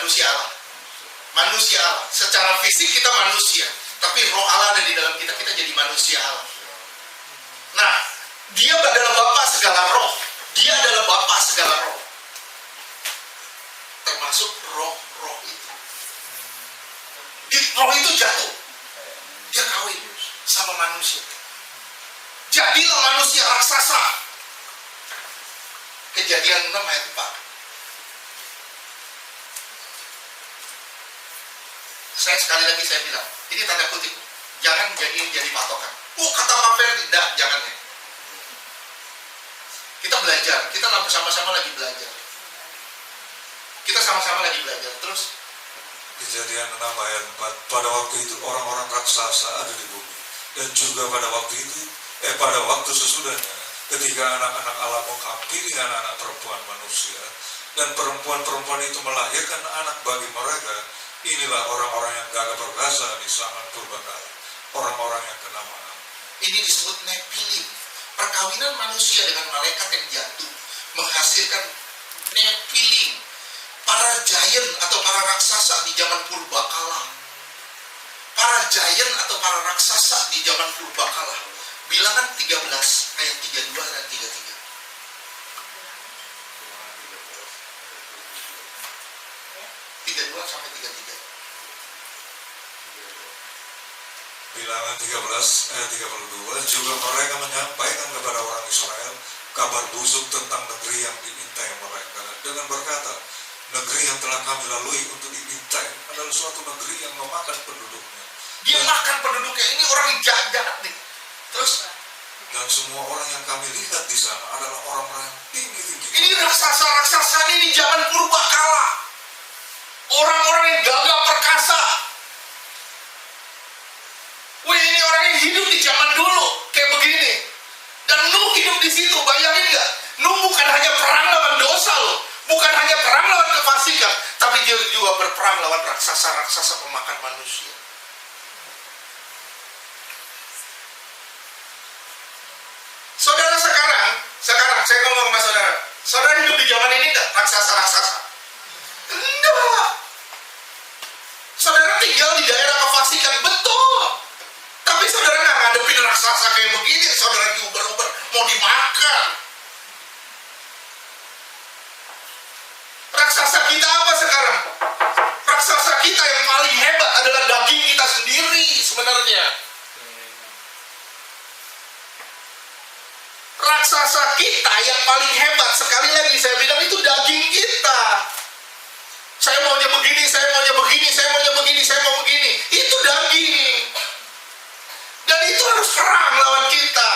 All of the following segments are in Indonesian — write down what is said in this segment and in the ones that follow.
manusia Allah. Manusia Allah. Secara fisik kita manusia, tapi roh Allah ada di dalam kita, kita jadi manusia Allah. Nah, dia adalah Bapa segala roh. Dia adalah Bapa segala roh. Termasuk roh-roh itu. Roh itu jatuh. Dia kawin sama manusia. Jadilah manusia raksasa. Kejadian 6 ayat 4. Saya sekali lagi saya bilang, ini tanda kutip. Jangan jadi patokan. Kata Pak Ferdi, tidak, jangan ya. Kita belajar, kita sama-sama lagi belajar. Kita sama-sama lagi belajar. Terus Kejadian 6 ayat 4. Pada waktu itu orang-orang raksasa ada di bumi. Dan juga pada waktu itu, pada waktu sesudahnya, ketika anak-anak Allah menghampiri anak-anak perempuan manusia, dan perempuan-perempuan itu melahirkan anak bagi mereka, inilah orang-orang yang gagah perkasa di zaman purbakala, orang-orang yang kena manah. ini disebut Nephilim. Perkawinan manusia dengan malaikat yang jatuh menghasilkan Nephilim, para giant atau para raksasa di zaman purbakala. Para giant atau para raksasa di zaman purbakala. Bilangan 13 ayat 32 dan 33. Sampai 33. Bilangan 13 ayat 32, juga mereka menyampaikan kepada orang Israel kabar busuk tentang negeri yang diintai mereka, dengan berkata, negeri yang telah kami lalui untuk diintai adalah suatu negeri yang memakan penduduknya. Dia makan penduduknya, ini orang yang jahat nih. Terus, dan semua orang yang kami lihat di sana adalah orang-orang yang tinggi-tinggi. ini raksasa-raksasa ini di zaman purbakala. Orang-orang yang gagah perkasa. Wih, ini orang yang hidup di zaman dulu kayak begini. Dan Nuh hidup di situ, bayangin nggak? Nuh bukan hanya perang lawan dosa loh, bukan hanya perang lawan kefasikan, tapi dia juga berperang lawan raksasa-raksasa pemakan manusia. Saudara sekarang saya ngomong sama saudara, saudara hidup di zaman ini nggak raksasa-raksasa? Enggak. Saudara tinggal di daerah kefasikan, betul. Tapi saudara nggak ngadepin raksasa kayak begini, saudara diuber-uber, mau dimakan. Raksasa kita apa sekarang? Raksasa kita yang paling hebat adalah daging kita sendiri sebenarnya. Raksasa kita yang paling hebat, sekali lagi saya bilang, itu daging kita. Saya maunya begini, saya maunya begini, saya maunya begini, saya mau begini. Itu daging. Dan itu harus perang lawan kita.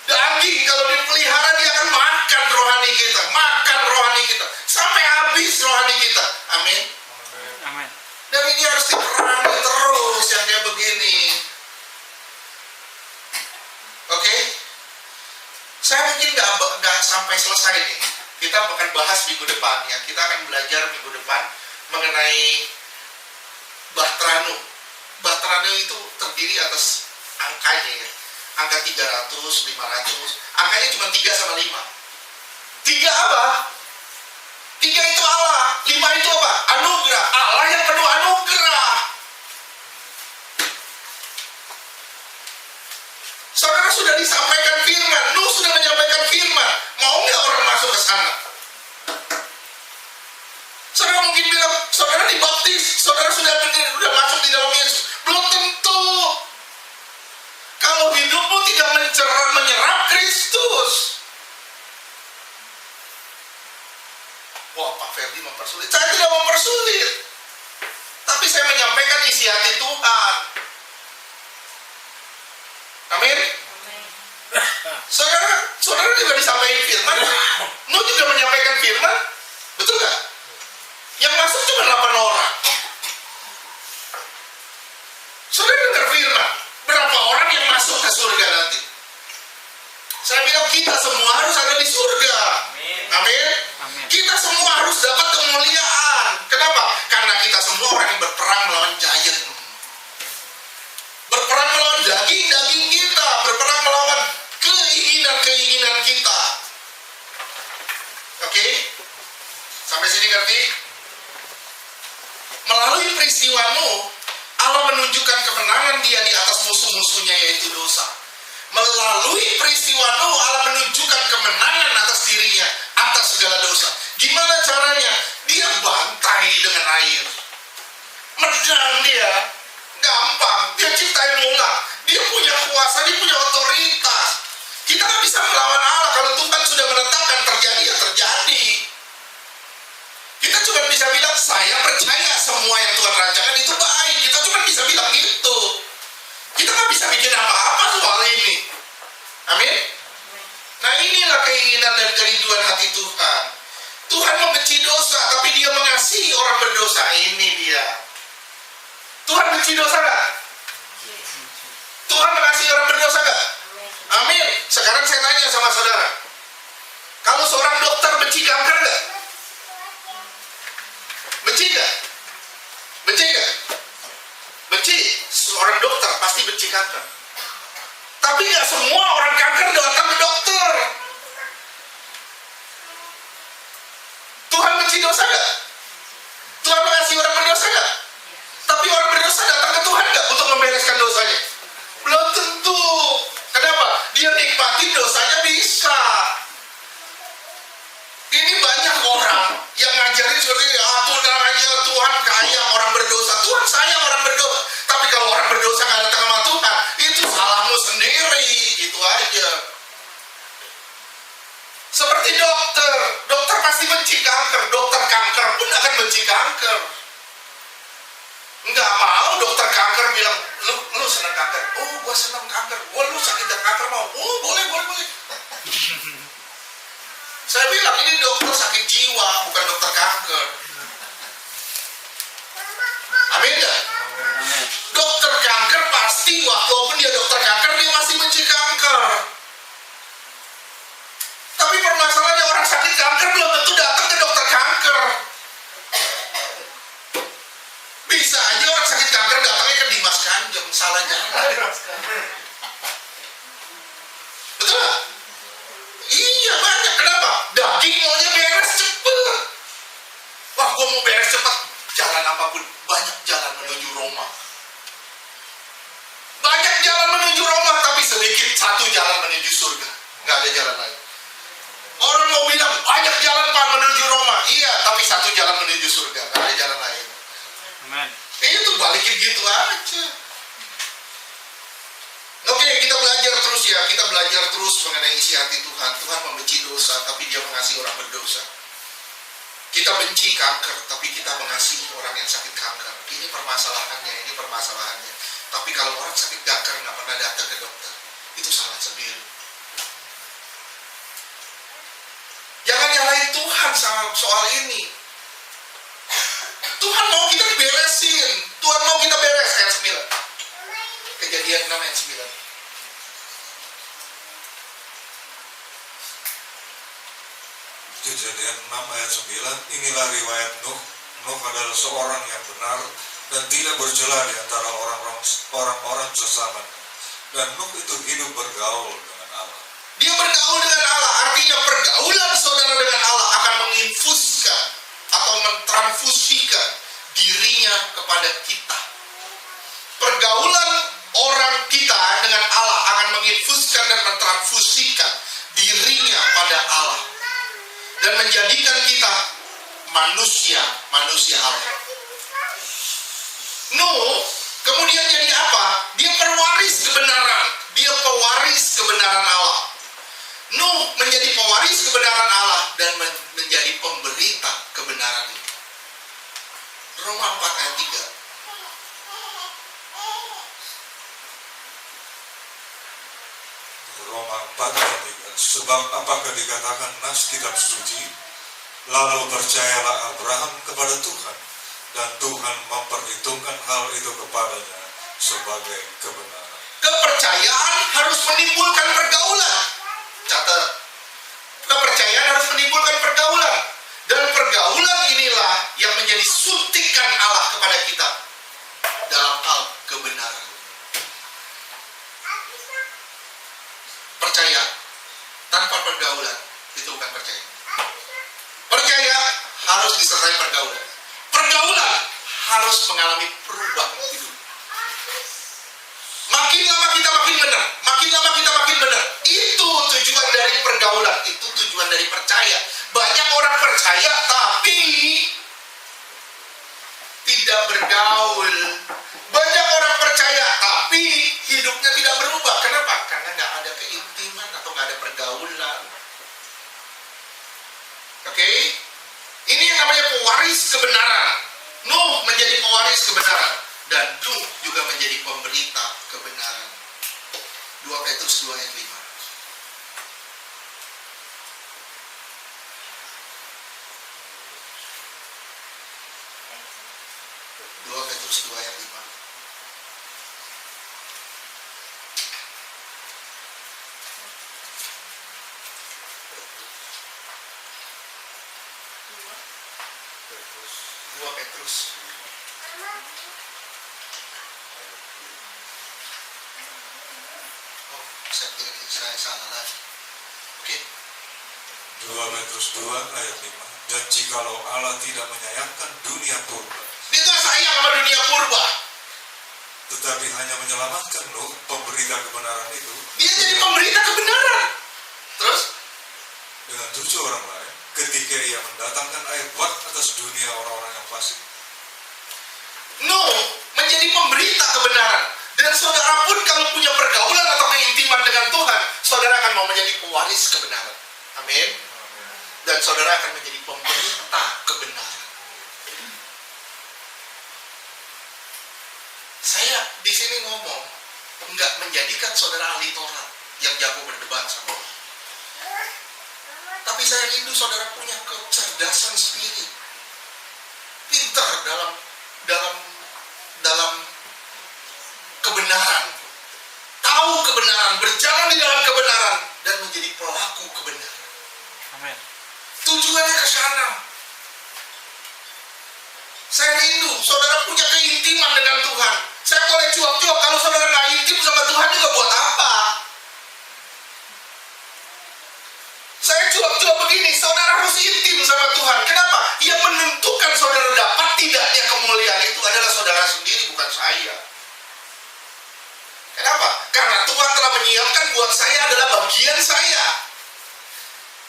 Daging kalau dipelihara dia akan makan rohani kita, makan rohani kita sampai habis rohani kita. Amin. Amin. Dan ini harus diperangi terus yang kayak begini. Oke? Saya mungkin nggak sampai selesai nih. Kita akan bahas minggu depan ya. Kita akan belajar minggu depan mengenai Bahtranu. Bahtranu itu terdiri atas angkanya ya. Angka 300, 500. Angkanya cuma 3 sama 5. 3 apa? 3 itu Allah. 5 itu apa? Anugerah. Allah yang penuh anugerah. Saudara sudah disampaikan firman. Nuh sudah menyampaikan firman. Mau nggak orang masuk ke sana? Saudara mungkin bilang, saudara dibaptis, saudara sudah masuk di dalam Yesus. Belum tentu. Kalau hidupmu tidak menyerap Kristus. Wah, Pak Ferdi mempersulit. Saya tidak mempersulit. Tapi saya menyampaikan isi hati Tuhan. Amin. Saudara juga disampaikan firman. Nuh juga menyampaikan firman. Betul gak? Yang masuk cuma 8 orang. Saudara dengar firman. Berapa orang yang masuk ke surga nanti? Saya bilang kita semua harus ada di surga. Amin. Kita semua harus dapat kemuliaan. Kenapa? Karena kita semua orang yang berperang melawan giant. Berperang melawan daging kita. Berperang melawan keinginan kita. Oke? Sampai sini ngerti? peristiwa Nuh, Allah menunjukkan kemenangan dia di atas musuh-musuhnya yaitu dosa. Melalui peristiwa Nuh, Allah menunjukkan kemenangan atas dirinya atas segala dosa. Gimana caranya? Dia bantai dengan air. Menang dia. Gampang. Dia ciptain ulang. Dia punya kuasa, dia punya otoritas. Kita nggak bisa melawan Allah. Kalau Tuhan sudah menetapkan terjadi, ya terjadi. Kita cuma bisa bilang, saya percaya semua yang Tuhan rancangan itu baik. Kita cuma bisa bilang gitu. Kita nggak bisa bikin apa-apa soal ini. Amin. Nah, inilah keinginan dan kerinduan hati Tuhan. Tuhan membenci dosa, tapi dia mengasihi orang berdosa. Ini dia. Tuhan benci dosa gak? Tuhan mengasihi orang berdosa gak? Amin. Sekarang saya tanya sama saudara, kalau seorang dokter benci kanker gak? Benci gak? Benci gak? Benci. Seorang dokter pasti benci kanker. Tapi gak semua orang kanker datang ke dokter. Tuhan benci dosa gak? Tuhan mengasihi orang berdosa gak? Tapi orang berdosa datang ke Tuhan gak untuk membereskan dosanya? Belum tentu. Kenapa? Dia nikmatin dosanya bisa. Ini banyak orang yang ngajarin seperti ini, tenang aja, Tuhan sayang orang berdosa. Tuhan sayang orang berdosa. Tapi kalau orang berdosa gak datang sama Tuhan, itu salahmu sendiri. Gitu aja. Seperti dokter. Dokter pasti benci kanker. Dokter kanker pun akan benci kanker. Nggak mau dokter kanker bilang, lu senang kanker? Oh, gua senang kanker. Lu sakit dan kanker mau? Oh, boleh. Saya bilang, ini dokter sakit jiwa, bukan dokter kanker. Amin gak? Dokter kanker pasti, walaupun dia dokter kanker, dia masih benci kanker. Tapi permasalahannya orang sakit kanker belum tentu datang ke dokter kanker. Bisa aja orang sakit kanker datangnya ke Dimas Kanjeng, salah jalan. Betul gak? Iya, banyak. Kenapa? Daging maunya beres cepet. Wah, gua mau beres cepet. Jalan apapun, banyak jalan menuju Roma. Banyak jalan menuju Roma, tapi sedikit satu jalan menuju surga. Nggak ada jalan lain. Orang mau bilang banyak jalan Pak menuju Roma. Iya, tapi satu jalan menuju surga. Nggak ada jalan lain. Amen. Itu balikin gitu aja. Oke, kita belajar terus ya. Kita belajar terus mengenai isi hati Tuhan. Tuhan membenci dosa, tapi dia mengasihi orang berdosa. Kita benci kanker, tapi kita mengasihi orang yang sakit kanker. Ini permasalahannya. Tapi kalau orang sakit kanker nggak pernah datang ke dokter, itu salah sendiri. Jangan nyalain Tuhan soal ini. Tuhan mau kita diberesin. Tuhan mau kita beres. Ayat 9. Kejadian 6 ayat 9. Kejadian 6 ayat 9. Inilah riwayat Nuh. Nuh adalah seorang yang benar dan tidak bercela di antara orang-orang sesamanya. Dan Nuh itu hidup bergaul dengan Allah. Dia bergaul dengan Allah. Artinya pergaulan saudara dengan Allah akan menginfuskan atau mentransfusikan dirinya kepada kita. Pergaulan orang kita dengan Allah akan menginfuskan dan mentransfusikan dirinya pada Allah dan menjadikan kita manusia Allah. Nuh kemudian jadi apa? Dia pewaris kebenaran. Dia pewaris kebenaran Allah. Nuh menjadi pewaris kebenaran Allah dan menjadi pemberita kebenaran itu. Roma 4 ayat 3. Roma 4 ayat 3. Sebab apakah dikatakan nas kitab suci, lalu percayalah Abraham kepada Tuhan, dan Tuhan memperhitungkan hal itu kepadanya sebagai kebenaran. Kepercayaan harus menimbulkan pergaulan. Catat. Kepercayaan harus menimbulkan pergaulan. Dan pergaulan inilah yang menjadi suntikan Allah kepada kita dalam hal kebenaran. Percaya tanpa pergaulan itu bukan percaya. Percaya harus disertai pergaulan. harus mengalami perubahan hidup. Makin lama kita makin benar, makin lama kita makin benar. Itu tujuan dari pergaulan, itu tujuan dari percaya. Banyak orang percaya tapi tidak bergaul. Banyak orang percaya tapi hidupnya tidak berubah. Kenapa? Karena nggak ada keintiman atau nggak ada pergaulan. Oke? Ini yang namanya pewaris kebenaran. Nuh menjadi pewaris kebenaran. Dan Nuh juga menjadi pemberita kebenaran. 2 Petrus 2 ayat 5. 2 Petrus 2 ayat 5. Oh, saya salah lagi. Oke. 2 Petrus 2 ayat 5. Dan jikalau Allah tidak menyayangkan dunia purba, Dia gak sayang sama dunia purba. tetapi hanya menyelamatkan Nuh, pemberita kebenaran itu, Dia jadi pemberita kebenaran. Terus? dengan 7 orang lain, ketika ia mendatangkan air bah atas dunia orang-orang yang fasik. Nuh menjadi pemberita kebenaran. Dan saudara pun kalau punya pergaulan atau keintiman dengan Tuhan, saudara akan mau menjadi pewaris kebenaran. Amin. Dan saudara akan menjadi pemberita kebenaran. Saya di sini ngomong enggak menjadikan saudara ahli Taurat yang jago berdebat sama orang. Tapi saya rindu saudara punya kecerdasan spirit, pintar dalam kebenaran, tahu kebenaran, berjalan di dalam kebenaran, dan menjadi pelaku kebenaran. Amin. Tujuannya ke sana. Saya rindu saudara punya keintiman dengan Tuhan. Saya boleh cuap-cuap, kalau saudara nggak intim sama Tuhan juga buat apa? Saya cuap-cuap begini, saudara harus intim sama Tuhan. Kenapa? Yang menentukan saudara dapat tidaknya kemuliaan itu adalah saudara sendiri, bukan saya. Kenapa? Karena Tuhan telah menyiapkan buat saya adalah bagian saya.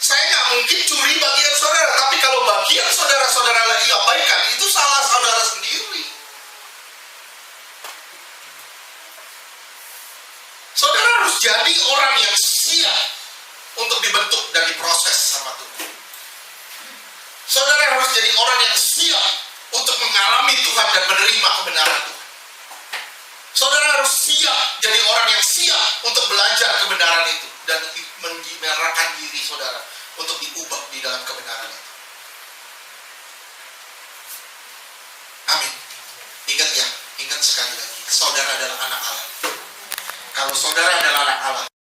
Saya nggak mungkin curi bagian saudara, tapi kalau bagian saudara-saudara lagi abaikan, itu salah saudara sendiri. Saudara harus jadi orang yang siap untuk dibentuk dan diproses sama Tuhan. Saudara harus jadi orang yang siap untuk mengalami Tuhan dan menerima kebenaran Tuhan. Saudara harus siap jadi orang yang siap untuk belajar kebenaran itu dan menyerahkan diri saudara untuk diubah di dalam kebenaran itu. Amin. Ingat ya, ingat sekali lagi, saudara adalah anak Allah. Kalau saudara adalah anak Allah,